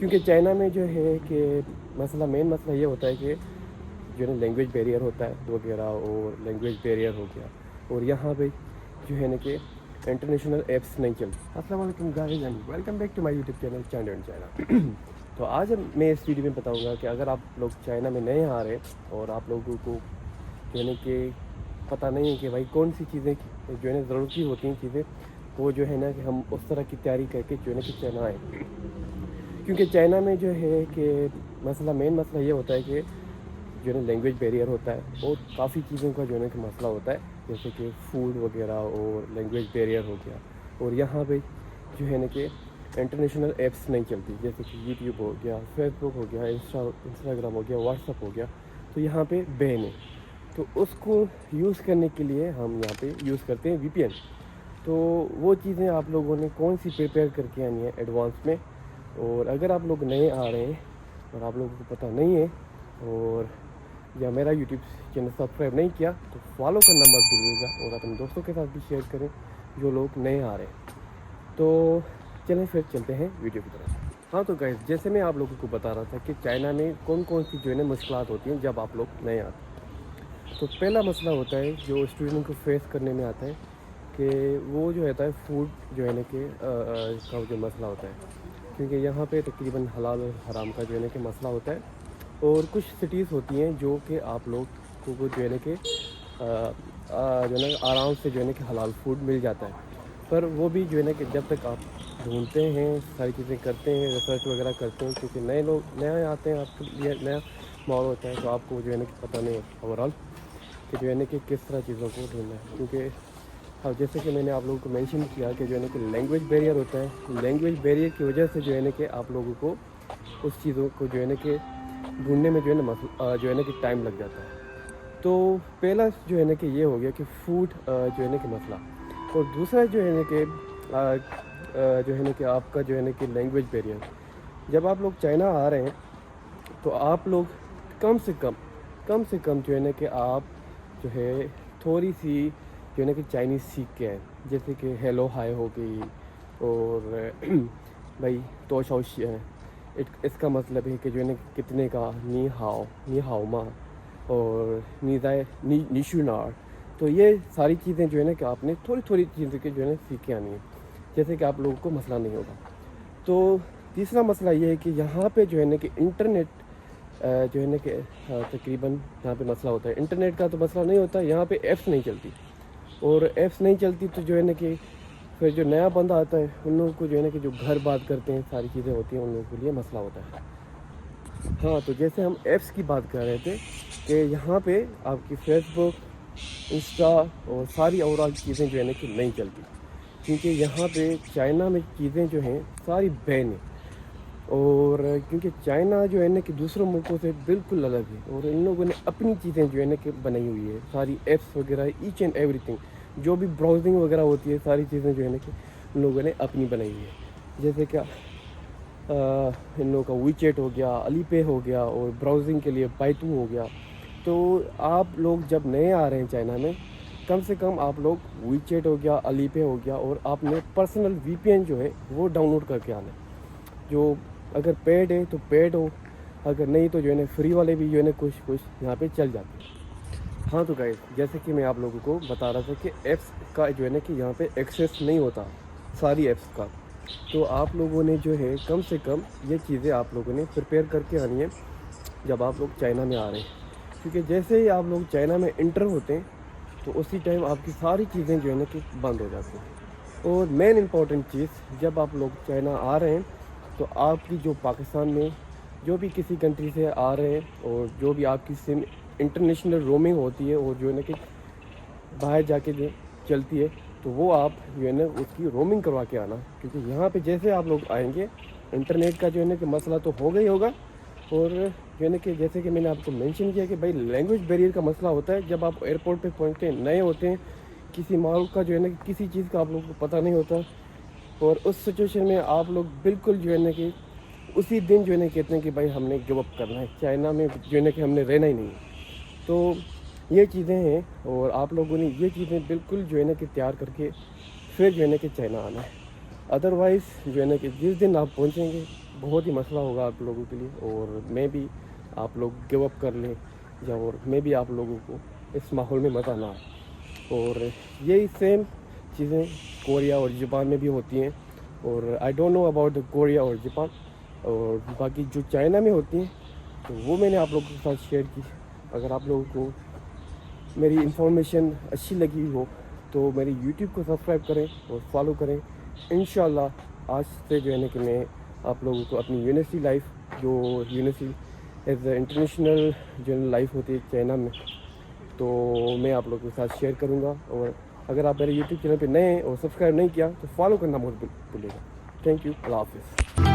کیونکہ چائنا میں جو ہے کہ مین مسئلہ یہ ہوتا ہے کہ جو ہے نا لینگویج بیریئر ہوتا ہے وغیرہ، اور لینگویج بیریئر ہو گیا، اور یہاں پہ جو ہے نا کہ انٹرنیشنل ایپس نہیں چلتی۔ السلام علیکم guys and welcome back to my YouTube channel چینڈ اینڈ چائنا۔ تو آج میں اس ویڈیو میں بتاؤں گا کہ اگر آپ لوگ چائنا میں نئے آ رہے ہیں اور آپ لوگوں کو جو ہے نا کہ پتہ نہیں ہے کہ بھائی کون سی چیزیں جو ہے نا ضرورتی ہوتی ہیں چیزیں، وہ جو ہے نا کہ ہم اس طرح کی تیاری کر کے جو ہے نا کہ چائنا آئیں۔ کیونکہ چائنا میں جو ہے کہ مین مسئلہ یہ ہوتا ہے کہ جو ہے نا لینگویج بیریئر ہوتا ہے، اور کافی چیزوں کا جو ہے نا کہ مسئلہ ہوتا ہے، جیسے کہ فوڈ وغیرہ اور لینگویج بیریئر ہو گیا، اور یہاں پہ جو ہے نا کہ انٹرنیشنل ایپس نہیں چلتی، جیسے کہ یوٹیوب ہو گیا، فیس بک ہو گیا، انسٹاگرام ہو گیا، واٹس ایپ ہو گیا، تو یہاں پہ بین ہے۔ تو اس کو یوز کرنے کے لیے ہم یہاں پہ یوز کرتے ہیں وی پی این۔ تو وہ چیزیں آپ لوگوں نے کون سی پریپیئر کر کے آنی ہے ایڈوانس میں، اور اگر آپ لوگ نئے آ رہے ہیں اور آپ لوگوں کو پتہ نہیں ہے، اور یا میرا یوٹیوب چینل سبسکرائب نہیں کیا، تو فالو کرنا مت بھولیے گا، اور اپنے دوستوں کے ساتھ بھی شیئر کریں جو لوگ نئے آ رہے ہیں۔ تو چلیں پھر چلتے ہیں ویڈیو کی طرف۔ ہاں تو گائز، جیسے میں آپ لوگوں کو بتا رہا تھا کہ چائنا میں کون سی جو ہے نا مشکلات ہوتی ہیں جب آپ لوگ نئے آتے ہیں۔ تو پہلا مسئلہ ہوتا ہے جو اسٹوڈنٹ کو فیس کرنے میں آتا ہے، کہ وہ جو ہوتا ہے فوڈ جو ہے نا کہ کا جو مسئلہ ہوتا ہے، کیونکہ یہاں پہ تقریباً حلال اور حرام کا جو ہے نا کہ مسئلہ ہوتا ہے، اور کچھ سٹیز ہوتی ہیں جو کہ آپ لوگ کو جو ہے نا کہ جو ہے نا آرام سے جو ہے نا کہ حلال فوڈ مل جاتا ہے، پر وہ بھی جو ہے نا کہ جب تک آپ ڈھونڈتے ہیں، ساری چیزیں کرتے ہیں، ریسرچ وغیرہ کرتے ہیں، کیونکہ نئے آتے ہیں، آپ کے لیے نیا ماحول ہوتا ہے، تو آپ کو جو ہے نا کہ پتہ نہیں ہوتا اوور آل کہ جو ہے نا کہ کس طرح چیزوں کو ڈھونڈنا ہے۔ کیونکہ جیسے کہ میں نے آپ لوگوں کو مینشن کیا کہ جو ہے نا کہ لینگویج بیریئر ہوتا ہے، لینگویج بیریئر کی وجہ سے جو ہے نا کہ آپ لوگوں کو اس چیزوں کو جو ہے نا کہ ڈھونڈنے میں جو ہے نا کہ ٹائم لگ جاتا ہے۔ تو پہلا جو ہے نا کہ یہ ہو گیا کہ فوڈ جو ہے نا کہ مسئلہ، اور دوسرا جو ہے نا کہ جو ہے نا کہ آپ کا جو ہے نا کہ لینگویج بیریئر۔ جب آپ لوگ چائنا آ رہے ہیں تو آپ لوگ کم سے کم جو ہے نا کہ آپ جو ہے تھوڑی سی جو ہے نا کہ چائنیز سیکھ کے آئیں، جیسے کہ ہیلو ہائی ہو گئی، اور بھائی تو شوش ہے، اس کا مطلب ہے کہ جو ہے نا کتنے کا نی ہاؤ ماں، اور نیشونار۔ تو یہ ساری چیزیں جو ہے نا کہ آپ نے تھوڑی چیزیں کے جو ہے نا سیکھ کے آنی ہے، جیسے کہ آپ لوگوں کو مسئلہ نہیں ہوگا۔ تو تیسرا مسئلہ یہ ہے کہ یہاں پہ جو ہے نا کہ انٹرنیٹ جو ہے نا کہ تقریباً یہاں پہ مسئلہ ہوتا ہے۔ انٹرنیٹ کا تو مسئلہ نہیں ہوتا، یہاں پہ ایپس نہیں چلتی، اور ایپس نہیں چلتی تو جو ہے نا کہ پھر جو نیا بندہ آتا ہے ان لوگوں کو جو ہے نا کہ جو گھر بات کرتے ہیں، ساری چیزیں ہوتی ہیں، ان لوگوں کے لیے مسئلہ ہوتا ہے۔ ہاں تو جیسے ہم ایپس کی بات کر رہے تھے کہ یہاں پہ آپ کی فیس بک، انسٹا اور ساری اوور چیزیں جو ہے نا کہ نہیں چلتی، کیونکہ یہاں پہ چائنا میں چیزیں جو ہیں ساری بین ہیں، اور کیونکہ چائنا جو ہے نا کہ دوسروں ملکوں سے بالکل الگ ہے، اور ان لوگوں نے اپنی چیزیں جو ہے نا کہ بنائی ہوئی ہے، ساری ایپس وغیرہ، ایچ اینڈ ایوری تھنگ، جو بھی براؤزنگ وغیرہ ہوتی ہے، ساری چیزیں جو ہے نا کہ ان لوگوں نے اپنی بنائی ہوئی ہے۔ جیسے کہ ان لوگوں کا وی چیٹ ہو گیا، علی پے ہو گیا، اور براؤزنگ کے لیے بائتو ہو گیا۔ تو آپ لوگ جب نئے آ رہے ہیں چائنا میں، کم سے کم آپ لوگ وی چیٹ ہو گیا، علی پے ہو گیا، اور آپ نے پرسنل وی پی این جو ہے وہ ڈاؤن لوڈ کر کے آنا ہے، جو اگر پیڈ ہے تو پیڈ ہو، اگر نہیں تو جو ہے نا فری والے بھی جو ہے نا کچھ یہاں پہ چل جاتے ہیں۔ ہاں تو گائز، جیسے کہ میں آپ لوگوں کو بتا رہا تھا کہ ایپس کا جو ہے نا کہ یہاں پہ ایکسیس نہیں ہوتا ساری ایپس کا، تو آپ لوگوں نے جو ہے کم سے کم یہ چیزیں آپ لوگوں نے پریپیئر کر کے آنی ہے جب آپ لوگ چائنا میں آ رہے ہیں، کیونکہ جیسے ہی آپ لوگ چائنا میں انٹر ہوتے ہیں تو اسی ٹائم آپ کی ساری چیزیں جو ہے نا کہ بند ہو جاتی ہیں۔ اور مین امپورٹنٹ چیز، جب آپ لوگ چائنا آ رہے ہیں تو آپ کی جو پاکستان میں جو بھی کسی کنٹری سے آ رہے ہیں، اور جو بھی آپ کی سم انٹرنیشنل رومنگ ہوتی ہے، اور جو ہے نا کہ باہر جا کے جو چلتی ہے، تو وہ آپ جو ہے نا اس کی رومنگ کروا کے آنا، کیونکہ یہاں پہ جیسے آپ لوگ آئیں گے انٹرنیٹ کا جو ہے نا کہ مسئلہ تو ہوگا ہی ہوگا، اور جو ہے نا کہ جیسے کہ میں نے آپ کو مینشن کیا کہ بھائی لینگویج بیریئر کا مسئلہ ہوتا ہے جب آپ ایئرپورٹ پہ پہنچتے ہیں، نئے ہوتے ہیں، کسی مال کا جو ہے نا کہ کسی چیز کا آپ لوگوں کو پتہ نہیں ہوتا، اور اس سچویشن میں آپ لوگ بالکل جو ہے نا کہ اسی دن جو ہے نا کہتے ہیں کہ بھائی ہم نے گو اپ کرنا ہے، چائنا میں جو ہے نا کہ ہم نے رہنا ہی نہیں ہے۔ تو یہ چیزیں ہیں، اور آپ لوگوں نے یہ چیزیں بالکل جو ہے نا کہ تیار کر کے پھر جو ہے نا کہ چائنا آنا ہے۔ ادروائز جو ہے نا کہ جس دن آپ پہنچیں گے بہت ہی مسئلہ ہوگا آپ لوگوں کے لیے, اور میں بھی آپ لوگ گیو اپ کر لیں, یا اور میں بھی آپ لوگوں کو اس ماحول میں مزہ نہ آئے. اور یہی سیم چیزیں کوریا اور جاپان میں بھی ہوتی ہیں, اور I don't know about Korea اور جاپان, اور باقی جو چائنا میں ہوتی ہیں تو وہ میں نے آپ لوگوں کے ساتھ شیئر کی. اگر آپ لوگوں کو میری انفارمیشن اچھی لگی ہو تو میری یوٹیوب کو سبسکرائب کریں اور فالو کریں. انشاءاللہ آج سے جو ہے نا کہ میں آپ لوگوں کو اپنی یونیورسٹی لائف, جو یونیورسٹی ایز اے انٹرنیشنل جو لائف ہوتی ہے چائنا میں, تو میں آپ لوگوں کے ساتھ شیئر کروں گا. اور اگر آپ میرے یوٹیوب چینل پہ نئے ہیں اور سبسکرائب نہیں کیا تو فالو کرنا مت بھولے گا. تھینک یو, اللہ حافظ.